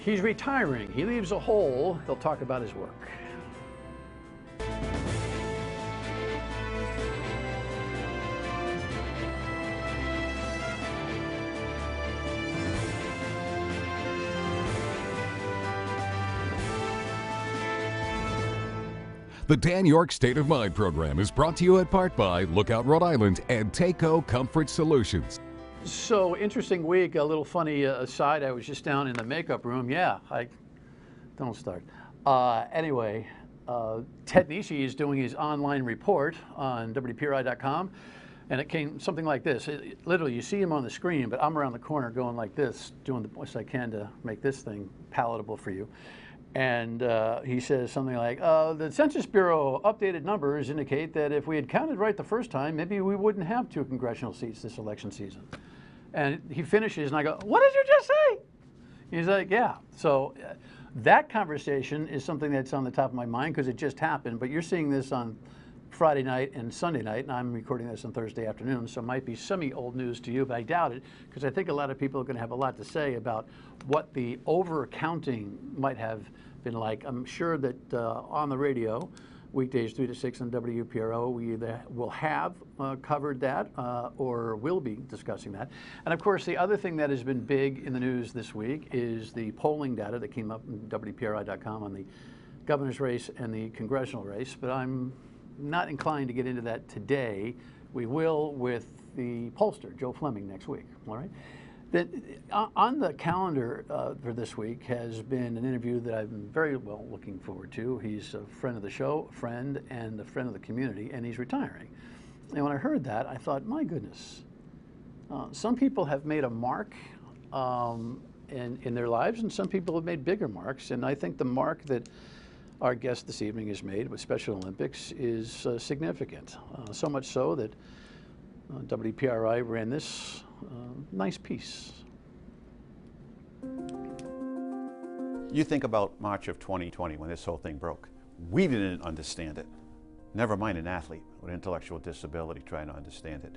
He's retiring. He leaves a hole. He'll talk about his work. The Dan Yorke State of Mind program is brought to you in part by Lookout Rhode Island and Taco Comfort Solutions. So, interesting week. A little funny aside. I was just down in the makeup room. Yeah, don't start. Anyway, Ted Nesi is doing his online report on WPRI.com, and it came something like this. Literally, you see him on the screen, but I'm around the corner going like this, doing the best I can to make this thing palatable for you. And he says something like, the Census Bureau updated numbers indicate that if we had counted right the first time, maybe we wouldn't have 2 congressional seats this election season. And he finishes, and I go, what did you just say? He's like, yeah. So that conversation is something that's on the top of my mind because it just happened. But you're seeing this on Friday night and Sunday night, and I'm recording this on Thursday afternoon, so it might be semi-old news to you, but I doubt it, because I think a lot of people are going to have a lot to say about what the over-counting might have been like. I'm sure that on the radio, weekdays 3 to 6 on WPRO, we either will have covered that or will be discussing that. And of course, the other thing that has been big in the news this week is the polling data that came up in WPRI.com on the governor's race and the congressional race, but I'm not inclined to get into that today. We will with the pollster, Joe Fleming, next week, all right? On the calendar for this week has been an interview that I've been very well looking forward to. He's a friend of the show, a friend, and a friend of the community, and he's retiring. And when I heard that, I thought, my goodness, some people have made a mark in their lives, and some people have made bigger marks, and I think the mark that our guest this evening has made with Special Olympics is significant, so much so that WPRI ran this nice piece. You think about March of 2020 when this whole thing broke. We didn't understand it. Never mind an athlete with intellectual disability trying to understand it.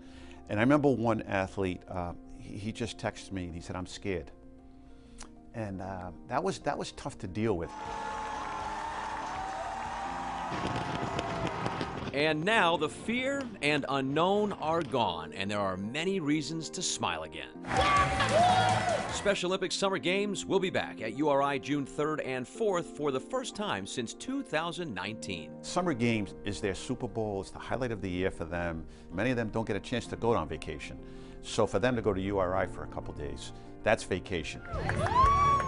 And I remember one athlete, he just texted me and he said, I'm scared. And that was tough to deal with. And now the fear and unknown are gone, and there are many reasons to smile again. Special Olympics Summer Games will be back at URI June 3rd and 4th for the first time since 2019. Summer Games is their Super Bowl. It's the highlight of the year for them. Many of them don't get a chance to go on vacation. So for them to go to URI for a couple days, that's vacation.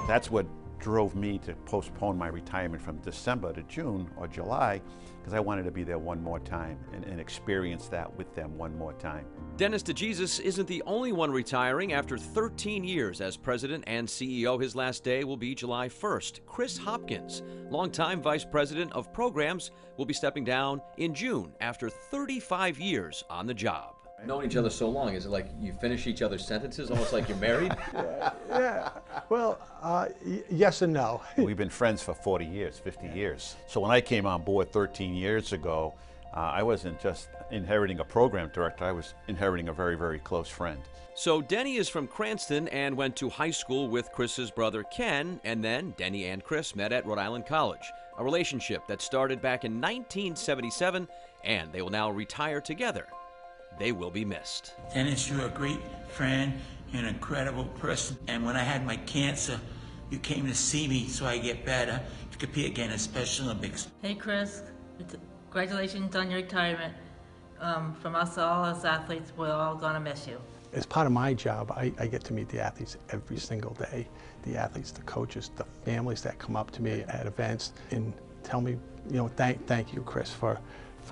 That's what drove me to postpone my retirement from December to June or July, because I wanted to be there one more time and experience that with them one more time. Dennis DeJesus isn't the only one retiring after 13 years as president and CEO. His last day will be July 1st. Chris Hopkins, longtime vice president of programs, will be stepping down in June after 35 years on the job. Knowing each other so long, is it like you finish each other's sentences, almost like you're married? Yeah. Well, yes and no. We've been friends for 40 years, 50 years. So when I came on board 13 years ago, I wasn't just inheriting a program director, I was inheriting a very, very close friend. So Denny is from Cranston and went to high school with Chris's brother Ken, and then Denny and Chris met at Rhode Island College, a relationship that started back in 1977, and they will now retire together. They will be missed. Dennis, you're a great friend, you're an incredible person, and when I had my cancer, you came to see me so I get better to compete again at Special Olympics. Hey Chris, congratulations on your retirement. From us all as athletes, we're all gonna miss you. As part of my job, I get to meet the athletes every single day. The athletes, the coaches, the families that come up to me at events and tell me, you know, thank you, Chris, for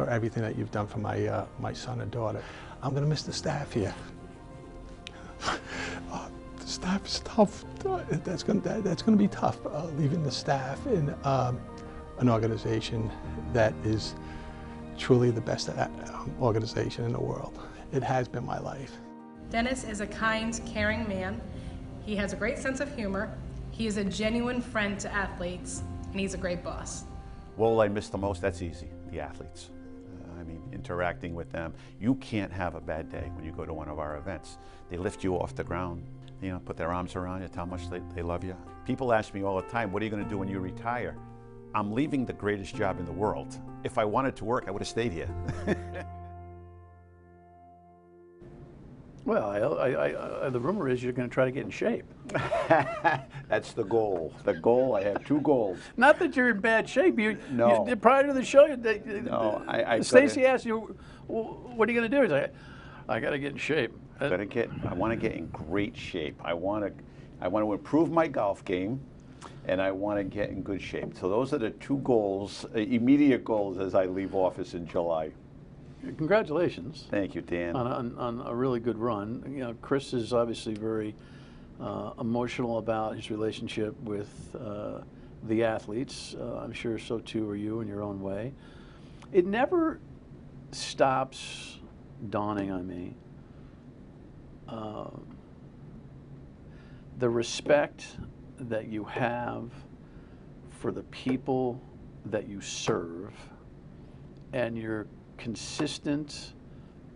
everything that you've done for my my son and daughter. I'm gonna miss the staff here. The staff is tough. That's gonna be tough, leaving the staff in an organization that is truly the best organization in the world. It has been my life. Dennis is a kind, caring man. He has a great sense of humor. He is a genuine friend to athletes, and he's a great boss. What will I miss the most? That's easy, the athletes. I mean, interacting with them. You can't have a bad day when you go to one of our events. They lift you off the ground. you know, put their arms around you, tell how much they love you. People ask me all the time, what are you going to do when you retire? I'm leaving the greatest job in the world. If I wanted to work, I would have stayed here. Well, the rumor is you're going to try to get in shape. That's the goal. The goal, I have 2 goals. Not that you're in bad shape. No. Prior to the show, Stacy asked you, well, what are you going to do? He's like, I got to get in shape. I want to get in great shape. I want to improve my golf game, and I want to get in good shape. So those are the 2 goals, immediate goals, as I leave office in July. Congratulations. Thank you, Dan. On a really good run. You know, Chris is obviously very emotional about his relationship with the athletes. I'm sure so too are you in your own way. It never stops dawning on me the respect that you have for the people that you serve, and your consistent,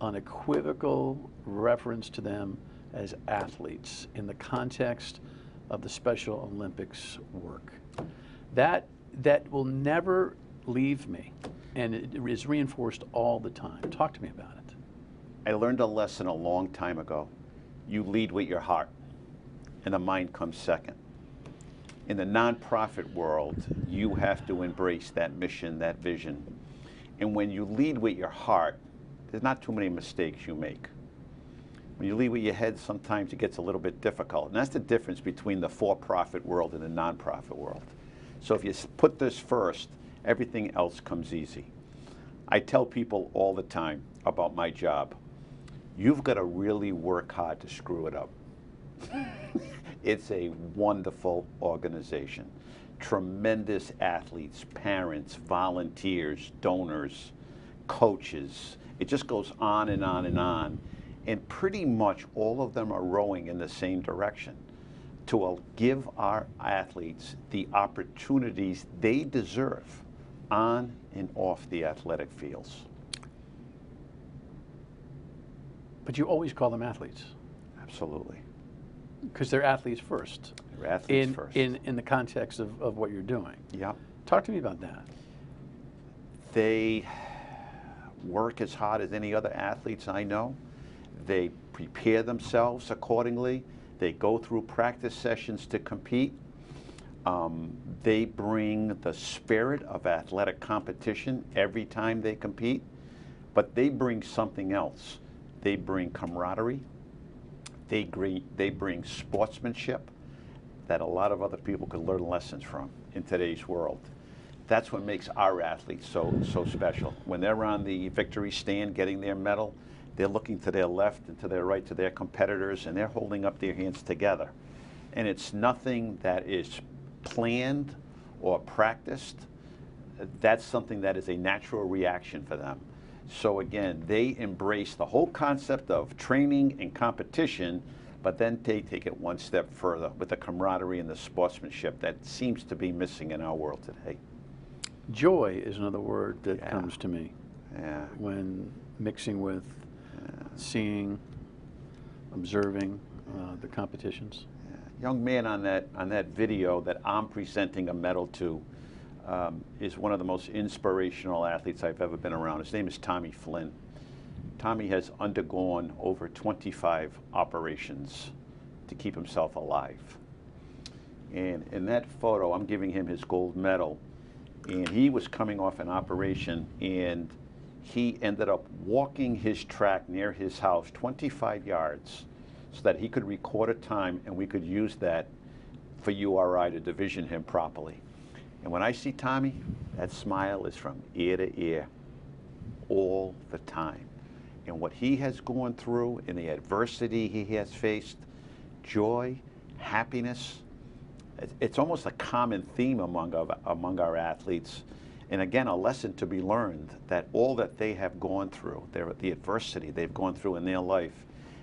unequivocal reference to them as athletes in the context of the Special Olympics work. That will never leave me, and it is reinforced all the time. Talk to me about it. I learned a lesson a long time ago. You lead with your heart, and the mind comes second. In the nonprofit world, you have to embrace that mission, that vision. And when you lead with your heart, there's not too many mistakes you make. When you lead with your head, sometimes it gets a little bit difficult. And that's the difference between the for-profit world and the nonprofit world. So if you put this first, everything else comes easy. I tell people all the time about my job, you've got to really work hard to screw it up. It's a wonderful organization. Tremendous athletes, parents, volunteers, donors, coaches. It just goes on and on and on. And pretty much all of them are rowing in the same direction to give our athletes the opportunities they deserve on and off the athletic fields. But you always call them athletes. Absolutely. Because they're athletes first. They're athletes first. In the context of what you're doing. Yep. Talk to me about that. They work as hard as any other athletes I know. They prepare themselves accordingly. They go through practice sessions to compete. They bring the spirit of athletic competition every time they compete, but they bring something else. They bring camaraderie. They bring sportsmanship that a lot of other people could learn lessons from in today's world. That's what makes our athletes so special. When they're on the victory stand getting their medal, they're looking to their left and to their right to their competitors, and they're holding up their hands together. And it's nothing that is planned or practiced. That's something that is a natural reaction for them. So again, they embrace the whole concept of training and competition, but then they take it one step further with the camaraderie and the sportsmanship that seems to be missing in our world today. Joy is another word that comes to me when mixing with seeing, observing the competitions. Young man on that video that I'm presenting a medal to is one of the most inspirational athletes I've ever been around. His name is Tommy Flynn. Tommy has undergone over 25 operations to keep himself alive. And in that photo, I'm giving him his gold medal. And he was coming off an operation, and he ended up walking his track near his house 25 yards so that he could record a time and we could use that for URI to division him properly. And when I see Tommy, that smile is from ear to ear all the time. And what he has gone through and the adversity he has faced, joy, happiness, it's almost a common theme among our athletes. And again, a lesson to be learned that all that they have gone through, the adversity they've gone through in their life,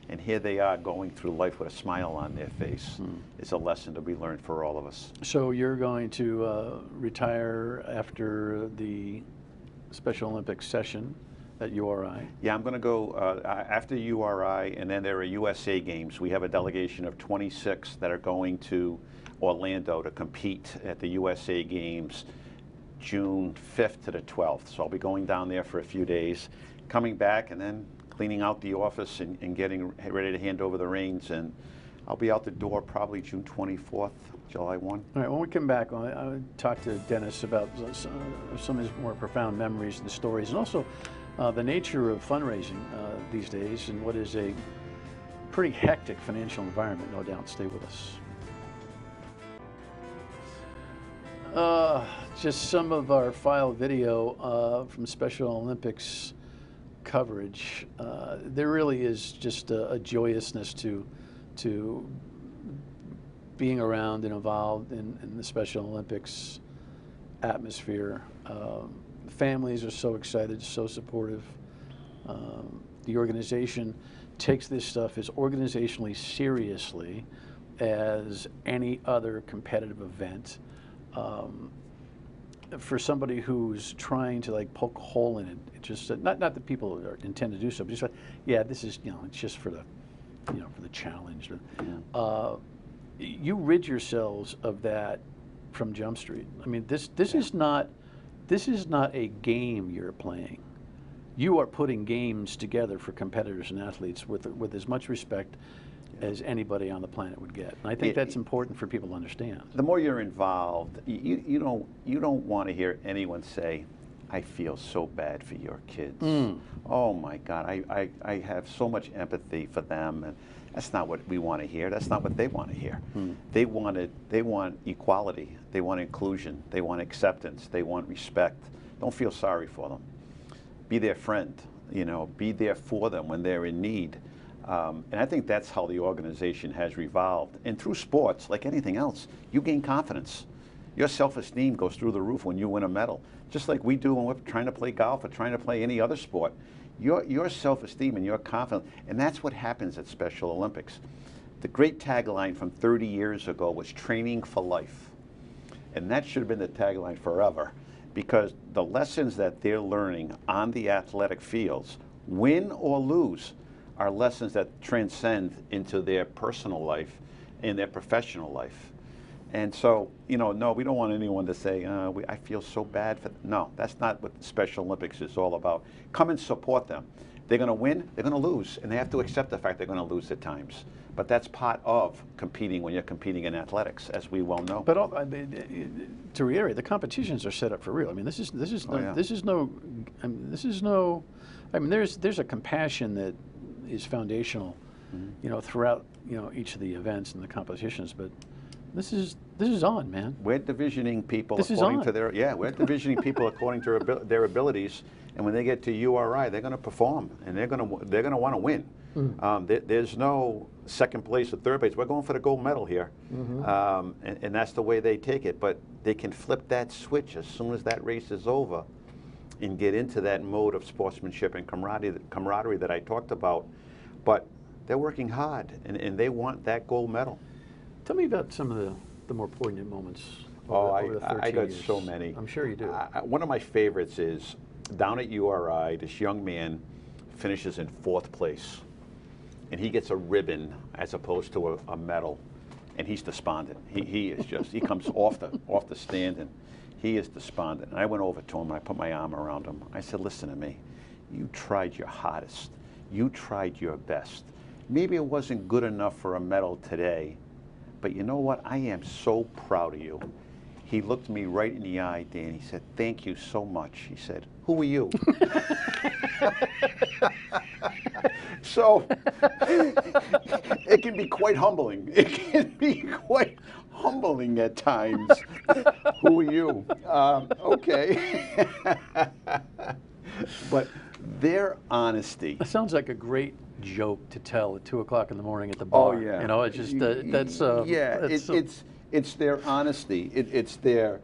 and here they are going through life with a smile on their face. It's a lesson to be learned for all of us. So you're going to retire after the Special Olympics session at URI. Yeah, I'm going to go after URI, and then there are USA games. We have a delegation of 26 that are going to Orlando to compete at the USA games June 5th to the 12th. So I'll be going down there for a few days, coming back, and then cleaning out the office and getting ready to hand over the reins. And I'll be out the door probably June 24th, July 1. All right, when we come back, I'll talk to Dennis about some of his more profound memories and stories, and also the nature of fundraising these days and what is a pretty hectic financial environment, no doubt. Stay with us. Just some of our file video from Special Olympics coverage. There really is just a joyousness to being around and involved in the Special Olympics atmosphere. Families are so excited, so supportive. The organization takes this stuff as organizationally seriously as any other competitive event. For somebody who's trying to like poke a hole in it, just not that people intend to do so, but just like, yeah, this is, it's just for the, for the challenge. You rid yourselves of that from Jump Street. I mean, this is not a game you're playing. You are putting games together for competitors and athletes with as much respect as anybody on the planet would get. And I think that's important for people to understand. The more you're involved, you don't want to hear anyone say, I feel so bad for your kids. Oh my God, I have so much empathy for them, and that's not what we want to hear. That's not what they want to hear. They want equality. They want inclusion. They want acceptance. They want respect. Don't feel sorry for them. Be their friend. Be there for them when they're in need. And I think that's how the organization has revolved. And through sports, like anything else, you gain confidence. Your self-esteem goes through the roof when you win a medal. Just like we do when we're trying to play golf or trying to play any other sport. Your self-esteem and your confidence, and that's what happens at Special Olympics. The great tagline from 30 years ago was training for life. And that should have been the tagline forever, because the lessons that they're learning on the athletic fields, win or lose, are lessons that transcend into their personal life and their professional life. And so, no, we don't want anyone to say, I feel so bad for them. No, that's not what the Special Olympics is all about. Come and support them. They're going to win, they're going to lose, and they have to accept the fact they're going to lose at times. But that's part of competing when you're competing in athletics, as we well know. But to reiterate, the competitions are set up for real. I mean, there's a compassion that is foundational, throughout each of the events and the competitions. But this is on, man. We're divisioning people according to we're divisioning people according to their abilities, and when they get to URI, they're going to perform, and they're going to want to win. There's no second place or third place. We're going for the gold medal here, and that's the way they take it. But they can flip that switch as soon as that race is over, and get into that mode of sportsmanship and camaraderie that I talked about. But they're working hard, and they want that gold medal. Tell me about some of the more poignant moments over the 13 I got years. so many. I'm sure you do. One of my favorites is down at URI, this young man finishes in 4th place, and he gets a ribbon as opposed to a medal, and he's despondent. He is just, he comes off the stand, and he is despondent. And I went over to him, I put my arm around him. I said, listen to me, you tried your hardest. You tried your best. Maybe it wasn't good enough for a medal today, but you know what? I am so proud of you. He looked me right in the eye, Dan. He said, thank you so much. He said, who are you? So it can be quite humbling. It can be quite humbling at times. Who are you? Okay. But their honesty. That sounds like a great joke to tell at 2 o'clock in the morning at the bar. Oh yeah. It's just it's their honesty. It's their,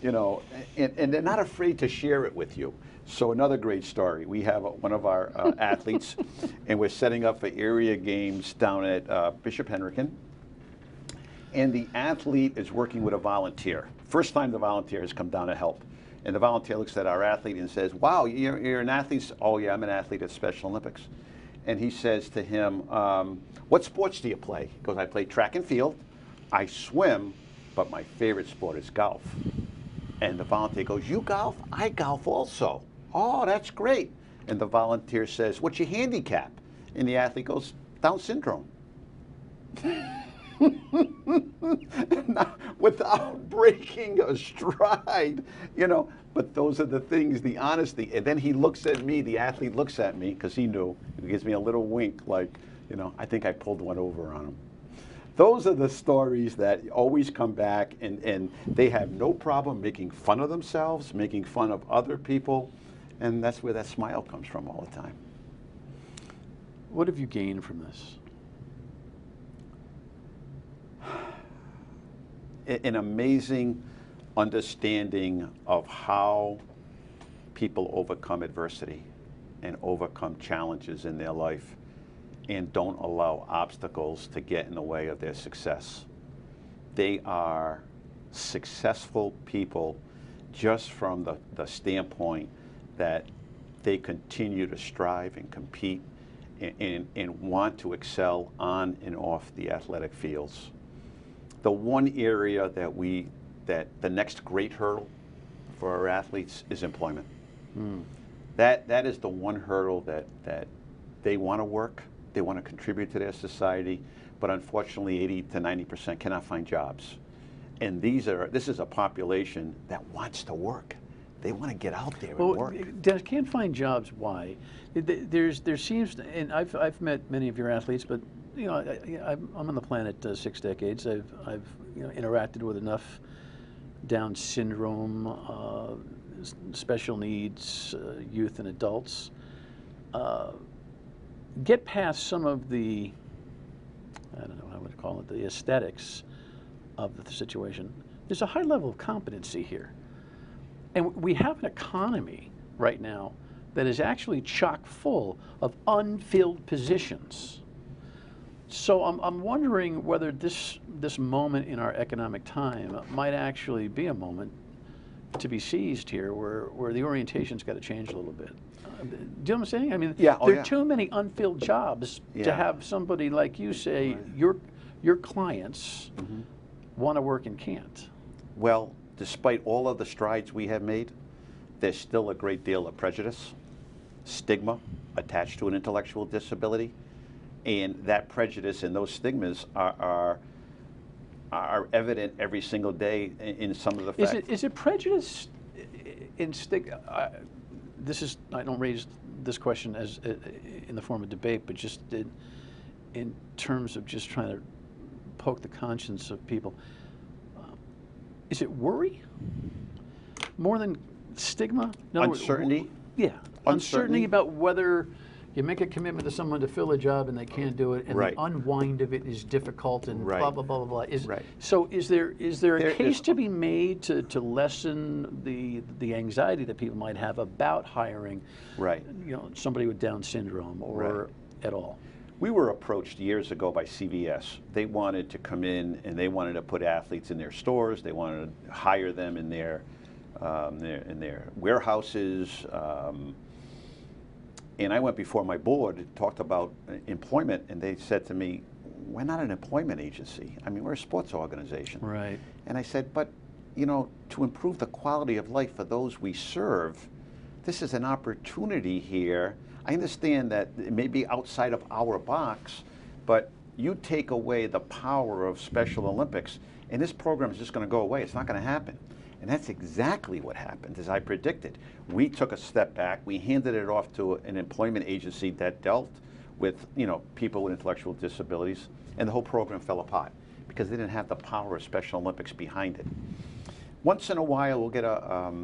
and they're not afraid to share it with you. So another great story. We have one of our athletes, and we're setting up for area games down at Bishop Henrican. And the athlete is working with a volunteer. First time the volunteer has come down to help. And the volunteer looks at our athlete and says, wow, you're an athlete? Oh yeah, I'm an athlete at Special Olympics. And he says to him, what sports do you play? He goes, I play track and field, I swim, but my favorite sport is golf. And the volunteer goes, you golf? I golf also. Oh, that's great. And the volunteer says, what's your handicap? And the athlete goes, Down syndrome. Now, without breaking a stride, you know, but those are the things, the honesty. And then he looks at me, the athlete looks at me, because he knew, he gives me a little wink, like, you know, I think I pulled one over on him. Those are the stories that always come back, and they have no problem making fun of themselves, making fun of other people, and that's where that smile comes from all the time. What have you gained from this? An amazing understanding of how people overcome adversity and overcome challenges in their life and don't allow obstacles to get in the way of their success. They are successful people just from the standpoint that they continue to strive and compete and want to excel on and off the athletic fields. The one area that the next great hurdle for our athletes is employment. That is the one hurdle that they want to work, they want to contribute to their society, but unfortunately 80 to 90% cannot find jobs. And this is a population that wants to work. They want to get out there and work. Dennis, can't find jobs. Why? There seems, and I've met many of your athletes, but you know, I'm on the planet 6 decades. I've interacted with enough Down syndrome, special needs youth and adults. Get past some of the, I don't know what I would call it, the aesthetics of the situation. There's a high level of competency here. And we have an economy right now that is actually chock full of unfilled positions. So I'm wondering whether this moment in our economic time might actually be a moment to be seized here, where the orientation's got to change a little bit. Do you know what I'm saying? I mean, there are too many unfilled jobs to have somebody like you say, your clients want to work and can't. Well, despite all of the strides we have made, there's still a great deal of prejudice, stigma attached to an intellectual disability, and that prejudice and those stigmas are evident every single day in some of the facts. Is it prejudice in stigma? I don't raise this question as in the form of debate, but just in terms of just trying to poke the conscience of people. Is it worry more than stigma? No, uncertainty? Yeah, uncertainty about whether you make a commitment to someone to fill a job and they can't do it, and the unwind of it is difficult, and blah, blah, blah, blah, blah. So is there a case to be made to lessen the anxiety that people might have about hiring somebody with Down syndrome or at all? We were approached years ago by CVS. They wanted to come in and they wanted to put athletes in their stores. They wanted to hire them in their warehouses. And I went before my board, talked about employment, and they said to me, we're not an employment agency. I mean, we're a sports organization. Right. And I said, but, you know, to improve the quality of life for those we serve, this is an opportunity here. I understand that it may be outside of our box, but you take away the power of Special Olympics, and this program is just going to go away. It's not going to happen. And that's exactly what happened, as I predicted. We took a step back. We handed it off to an employment agency that dealt with, people with intellectual disabilities, and the whole program fell apart because they didn't have the power of Special Olympics behind it. Once in a while, we'll get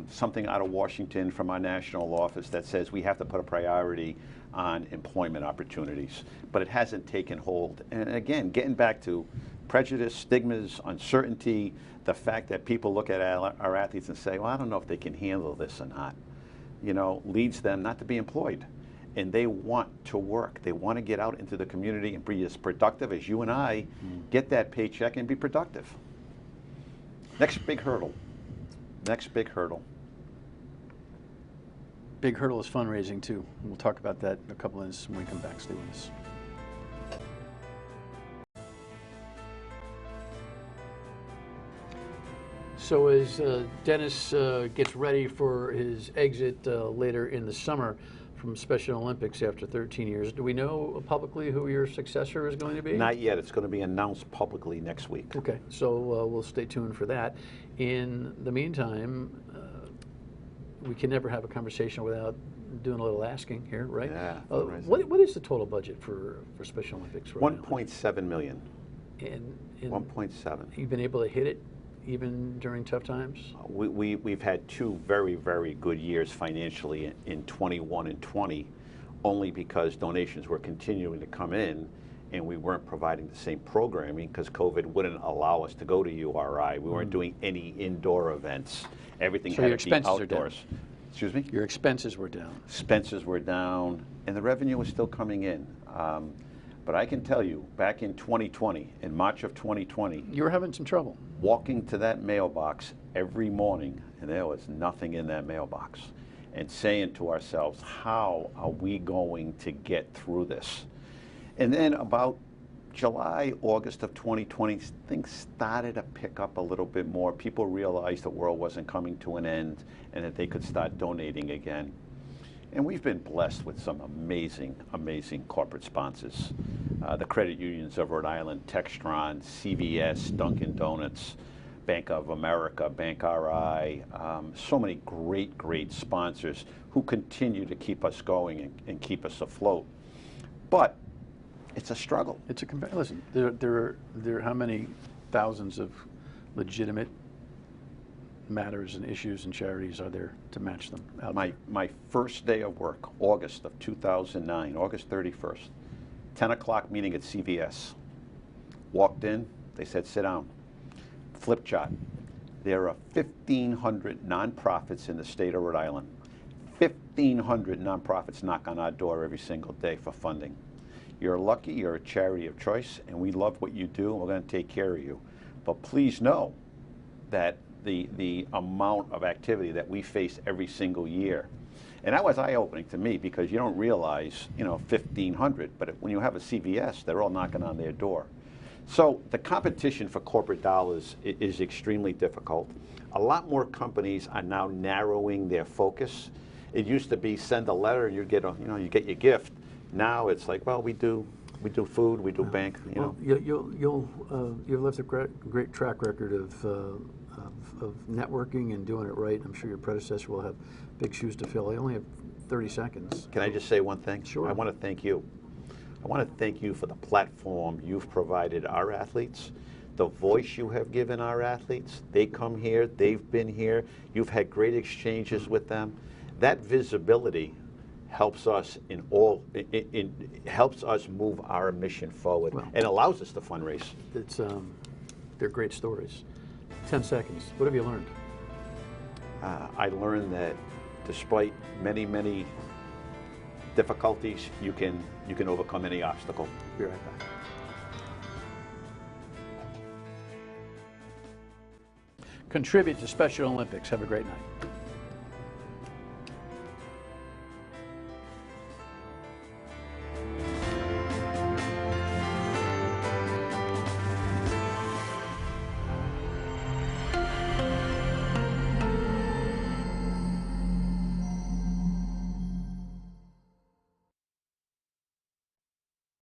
something out of Washington from our national office that says we have to put a priority on employment opportunities, but it hasn't taken hold. And again, getting back to prejudice, stigmas, uncertainty, the fact that people look at our athletes and say, well, I don't know if they can handle this or not, leads them not to be employed. And they want to work. They want to get out into the community and be as productive as you and I, get that paycheck and be productive. Next big hurdle. big hurdle is fundraising too. We'll talk about that in a couple of minutes when we come back. Stay with us. So as Dennis gets ready for his exit later in the summer from Special Olympics after 13 years, do we know publicly who your successor is going to be? Not yet. It's going to be announced publicly next week. Okay, so we'll stay tuned for that. In the meantime, we can never have a conversation without doing a little asking here, right? Yeah. What is the total budget for Special Olympics right now? 1.7 million. And 1.7. You've been able to hit it even during tough times? We've had two very, very good years financially in 21 and 20, only because donations were continuing to come in and we weren't providing the same programming because COVID wouldn't allow us to go to URI. We weren't doing any indoor events. Everything So had your to be expenses are down. outdoors. Excuse me? Your expenses were down. Expenses were down and the revenue was still coming in. But I can tell you, back in 2020, in March of 2020, You were having some trouble. walking to that mailbox every morning, and there was nothing in that mailbox, and saying to ourselves, how are we going to get through this? And then about July, August of 2020, things started to pick up a little bit more. People realized the world wasn't coming to an end and that they could start donating again. And we've been blessed with some amazing, amazing corporate sponsors. The credit unions of Rhode Island, Textron, CVS, Dunkin' Donuts, Bank of America, Bank RI, so many great, great sponsors who continue to keep us going and keep us afloat. But it's a struggle. It's a listen. There are how many thousands of legitimate matters and issues and charities are there to match them out there? My first day of work, August of 2009, August 31st, 10 o'clock meeting at CVS. Walked in, they said, sit down. Flip chart. There are 1,500 nonprofits in the state of Rhode Island. 1,500 nonprofits knock on our door every single day for funding. You're lucky, you're a charity of choice, and we love what you do, and we're going to take care of you. But please know that the amount of activity that we face every single year. And that was eye-opening to me because you don't realize, 1,500, but when you have a CVS, they're all knocking on their door. So the competition for corporate dollars is extremely difficult. A lot more companies are now narrowing their focus. It used to be send a letter and you get you get your gift. Now it's like, well, we do food, we do bank. Well, you've left a great track record of networking and doing it right. I'm sure your predecessor will have big shoes to fill. I only have 30 seconds. Can I just say one thing? Sure. I want to thank you. I want to thank you for the platform you've provided our athletes, the voice you have given our athletes. They come here, they've been here, you've had great exchanges with them. That visibility helps us helps us move our mission forward and allows us to fundraise. They're great stories. 10 seconds. What have you learned? I learned that despite many, many difficulties, you can overcome any obstacle. Be right back. Contribute to Special Olympics. Have a great night.